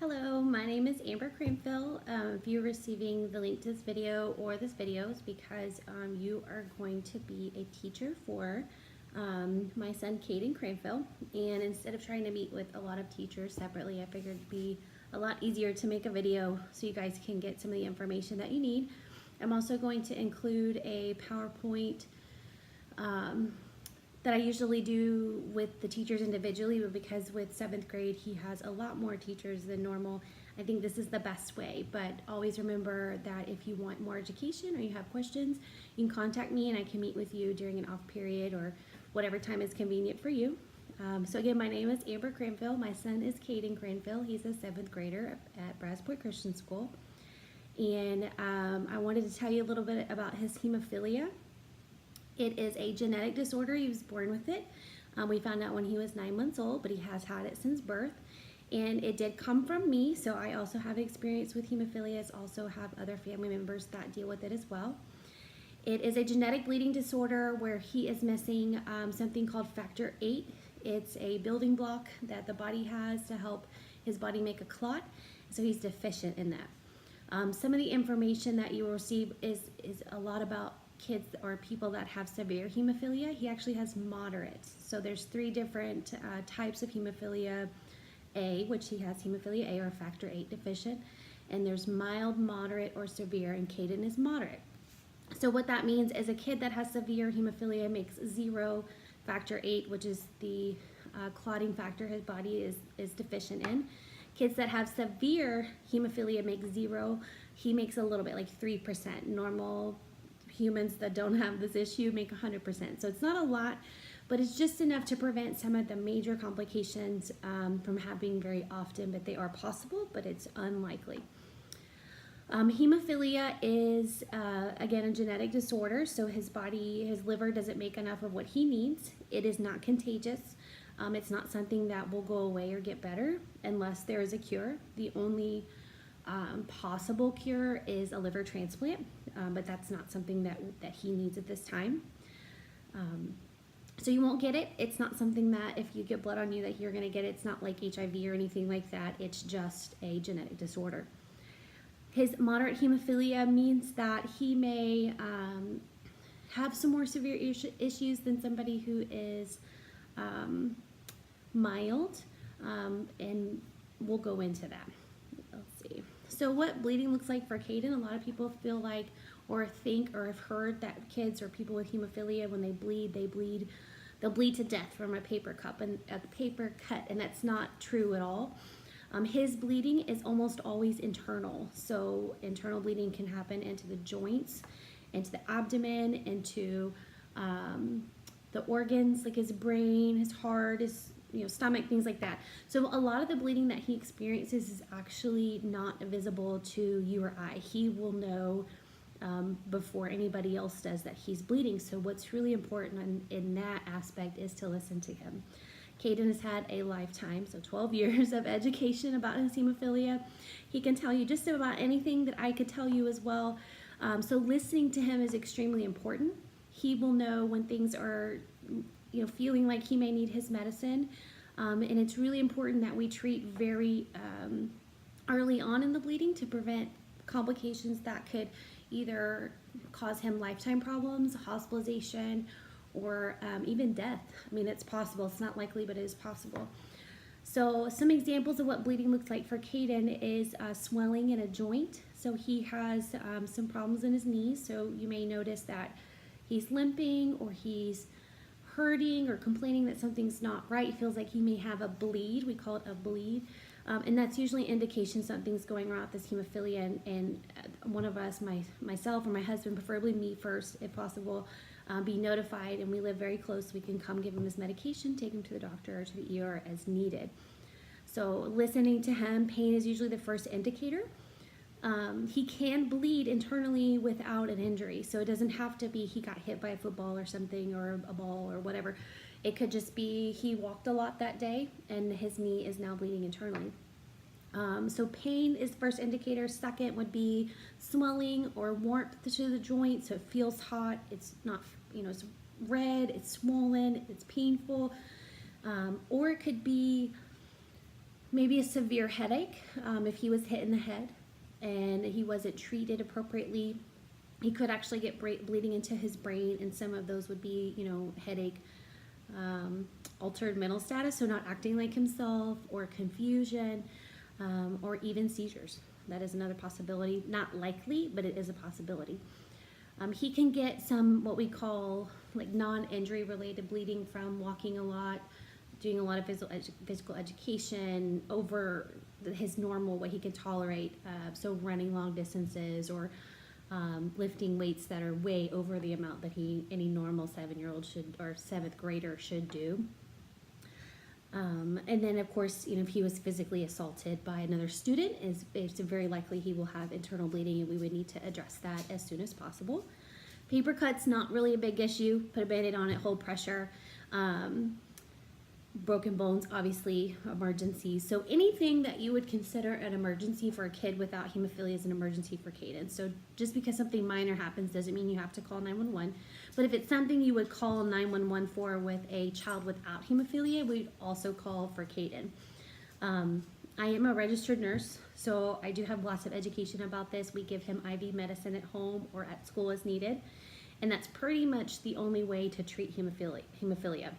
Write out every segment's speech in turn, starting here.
Hello, my name is Amber Cranfield. If you're receiving the link to this video or this video is because you are going to be a teacher for my son Caden Cranfield. And instead of trying to meet with a lot of teachers separately, I figured it'd be a lot easier to make a video so you guys can get some of the information that you need. I'm also going to include a PowerPoint that I usually do with the teachers individually, but because with 7th grade he has a lot more teachers than normal, I think this is the best way. But always remember that if you want more education or you have questions, you can contact me and I can meet with you during an off period or whatever time is convenient for you. So again, my name is Amber Cranfield. My son is Caden Cranfield. He's a 7th grader at Brazosport Christian School. And I wanted to tell you a little bit about his hemophilia. It is a genetic disorder. He was born with it. We found out when he was 9 months old, but he has had it since birth. And it did come from me, so I also have experience with hemophilia. I also have other family members that deal with it as well. It is a genetic bleeding disorder where he is missing something called factor VIII. It's a building block that the body has to help his body make a clot, so he's deficient in that. Some of the information that you will receive is a lot about kids or people that have severe hemophilia. He actually has moderate. So there's 3 different types of hemophilia A, which he has hemophilia A or factor VIII deficient, and there's mild, moderate, or severe, and Caden is moderate. So what that means is a kid that has severe hemophilia makes 0 factor VIII, which is the clotting factor his body is deficient in. Kids that have severe hemophilia make 0. He makes a little bit, like 3%. Normal humans that don't have this issue make 100%. So it's not a lot, but it's just enough to prevent some of the major complications from happening very often, but they are possible, but it's unlikely. Hemophilia is, again, a genetic disorder, so his liver doesn't make enough of what he needs. It is not contagious. It's not something that will go away or get better unless there is a cure. The only possible cure is a liver transplant, but that's not something that he needs at this time. So you won't get it. It's not something that if you get blood on you that you're going to get it. It's not like HIV or anything like that. It's just a genetic disorder. His moderate hemophilia means that he may have some more severe issues than somebody who is mild, and we'll go into that. Let's see. So what bleeding looks like for Caden, a lot of people feel like or think or have heard that kids or people with hemophilia, when they'll bleed to death from a paper cut, and that's not true at all. His bleeding is almost always internal. So internal bleeding can happen into the joints, into the abdomen, into the organs like his brain, his heart, his stomach, things like that. So a lot of the bleeding that he experiences is actually not visible to you or I. He will know before anybody else does that he's bleeding. So what's really important in that aspect is to listen to him. Caden has had a lifetime, so 12 years of education about his hemophilia. He can tell you just about anything that I could tell you as well. So listening to him is extremely important. He will know when things are feeling like he may need his medicine. And it's really important that we treat very early on in the bleeding to prevent complications that could either cause him lifetime problems, hospitalization, or even death. I mean, it's possible. It's not likely, but it is possible. So some examples of what bleeding looks like for Caden is swelling in a joint. So he has some problems in his knees. So you may notice that he's limping or he's hurting or complaining that something's not right. He feels like he may have a bleed. We call it a bleed. And that's usually indication something's going wrong with this hemophilia. And one of us, myself or my husband, preferably me first if possible, be notified, and we live very close. We can come give him his medication, take him to the doctor or to the ER as needed. So listening to him, pain is usually the first indicator. He can bleed internally without an injury. So it doesn't have to be he got hit by a football or something or a ball or whatever. It could just be he walked a lot that day and his knee is now bleeding internally. So pain is the first indicator. Second would be swelling or warmth to the joint. So it feels hot. It's not, it's red, it's swollen, it's painful. Or it could be maybe a severe headache. If he was hit in the head and he wasn't treated appropriately, he could actually get bleeding into his brain, and some of those would be, headache, altered mental status, so not acting like himself, or confusion, or even seizures. That is another possibility. Not likely, but it is a possibility. He can get some what we call like non-injury related bleeding from walking a lot, doing a lot of physical education over his normal, what he can tolerate. So running long distances, or lifting weights that are way over the amount that any normal 7-year-old should, or 7th grader should do. And then, of course, if he was physically assaulted by another student, it's very likely he will have internal bleeding, and we would need to address that as soon as possible. Paper cuts, not really a big issue. Put a Band-Aid on it, hold pressure. Broken bones, obviously, emergency. So anything that you would consider an emergency for a kid without hemophilia is an emergency for Caden. So just because something minor happens doesn't mean you have to call 911. But if it's something you would call 911 for with a child without hemophilia, we'd also call for Caden. I am a registered nurse, so I do have lots of education about this. We give him IV medicine at home or at school as needed. And that's pretty much the only way to treat hemophilia.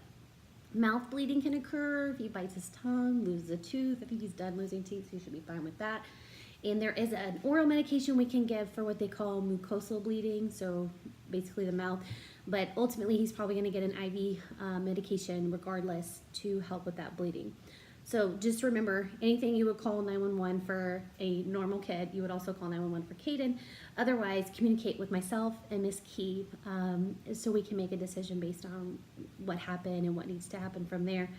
Mouth bleeding can occur if he bites his tongue, loses a tooth. I think he's done losing teeth, so he should be fine with that. And there is an oral medication we can give for what they call mucosal bleeding, so basically the mouth. But ultimately, he's probably going to get an IV medication regardless to help with that bleeding. So just remember, anything you would call 911 for a normal kid, you would also call 911 for Caden. Otherwise, communicate with myself and Miss Key so we can make a decision based on what happened and what needs to happen from there.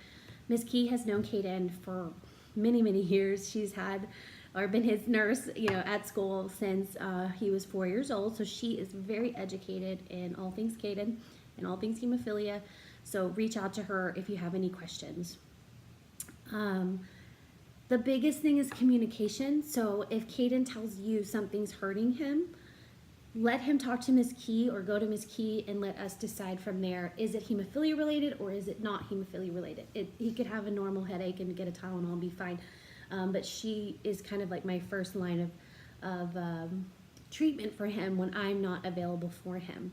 Miss Key has known Caden for many, many years. She's had or been his nurse, at school since he was 4 years old. So she is very educated in all things Caden and all things hemophilia. So reach out to her if you have any questions. The biggest thing is communication. So if Caden tells you something's hurting him, let him talk to Ms. Key or go to Ms. Key and let us decide from there. Is it hemophilia related or is it not hemophilia related? He could have a normal headache and get a Tylenol and be fine. But she is kind of like my first line of treatment for him when I'm not available for him.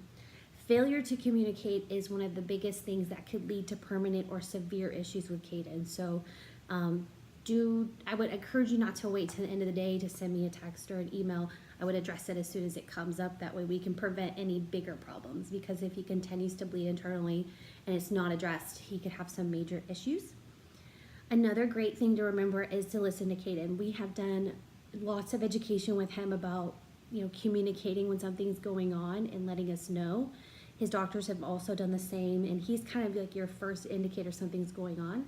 Failure to communicate is one of the biggest things that could lead to permanent or severe issues with Caden. So I would encourage you not to wait till the end of the day to send me a text or an email. I would address it as soon as it comes up. That way we can prevent any bigger problems, because if he continues to bleed internally and it's not addressed, he could have some major issues. Another great thing to remember is to listen to Caden. We have done lots of education with him about communicating when something's going on and letting us know. His doctors have also done the same, and he's kind of like your first indicator something's going on.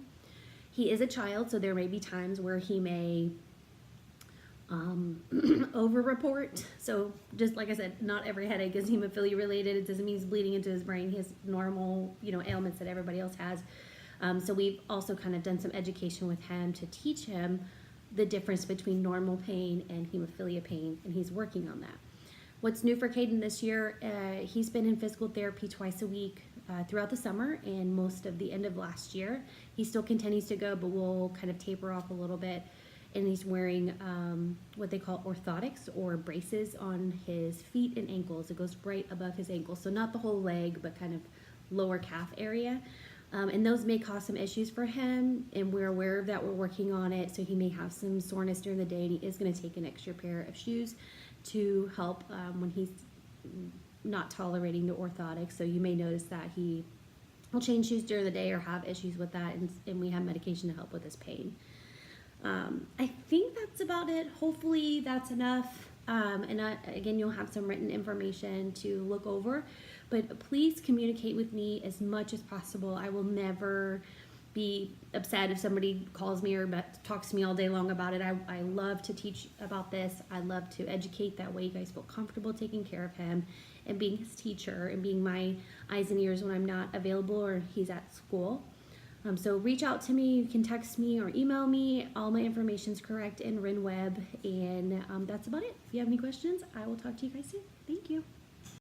He is a child, so there may be times where he may over-report. So just like I said, not every headache is hemophilia related. It doesn't mean he's bleeding into his brain. He has normal, ailments that everybody else has. So we've also kind of done some education with him to teach him the difference between normal pain and hemophilia pain, and he's working on that. What's new for Caden this year, he's been in physical therapy twice a week throughout the summer and most of the end of last year. He still continues to go, but we'll kind of taper off a little bit. And he's wearing what they call orthotics, or braces, on his feet and ankles. It goes right above his ankles, so not the whole leg, but kind of lower calf area. And those may cause some issues for him, and we're aware of that. We're working on it, so he may have some soreness during the day, and he is going to take an extra pair of shoes to help when he's not tolerating the orthotics. So you may notice that he will change shoes during the day or have issues with that, and we have medication to help with his pain. I think that's about it. Hopefully that's enough. Again, you'll have some written information to look over, but please communicate with me as much as possible. I will never be upset if somebody calls me or talks to me all day long about it. I love to teach about this. I love to educate. That way you guys feel comfortable taking care of him and being his teacher and being my eyes and ears when I'm not available or he's at school. So reach out to me. You can text me or email me. All my information's correct in RenWeb, and that's about it. If you have any questions, I will talk to you guys soon. Thank you.